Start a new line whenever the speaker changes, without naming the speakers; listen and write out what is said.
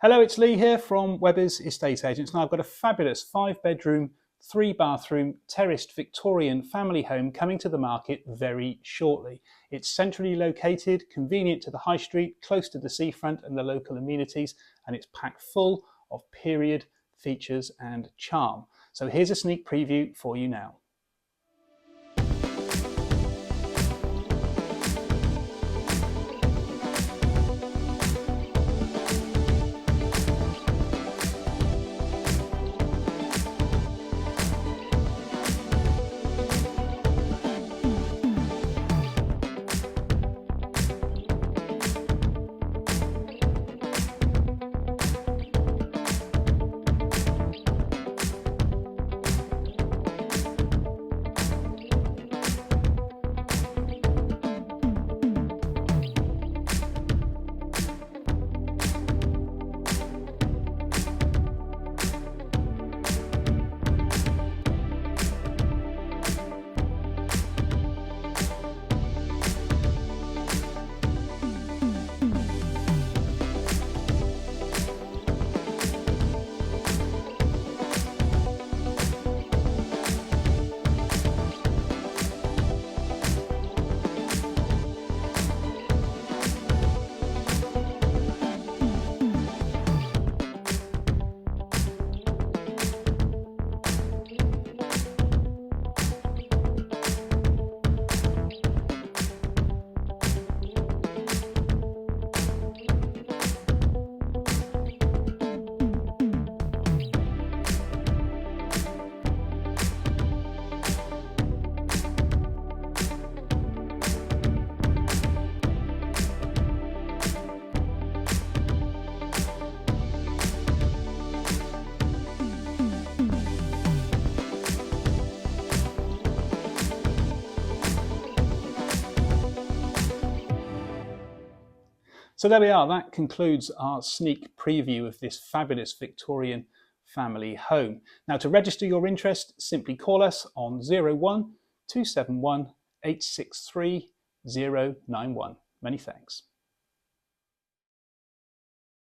Hello, it's Lee here from Webber's Estate Agents. Now I've got a fabulous 5-bedroom, 3-bathroom, terraced Victorian family home coming to the market very shortly. It's centrally located, convenient to the high street, close to the seafront and the local amenities, and it's packed full of period features and charm. So here's a sneak preview for you now. So there we are, that concludes our sneak preview of this fabulous Victorian family home. Now to register your interest, simply call us on 01 271 863 091. Many thanks.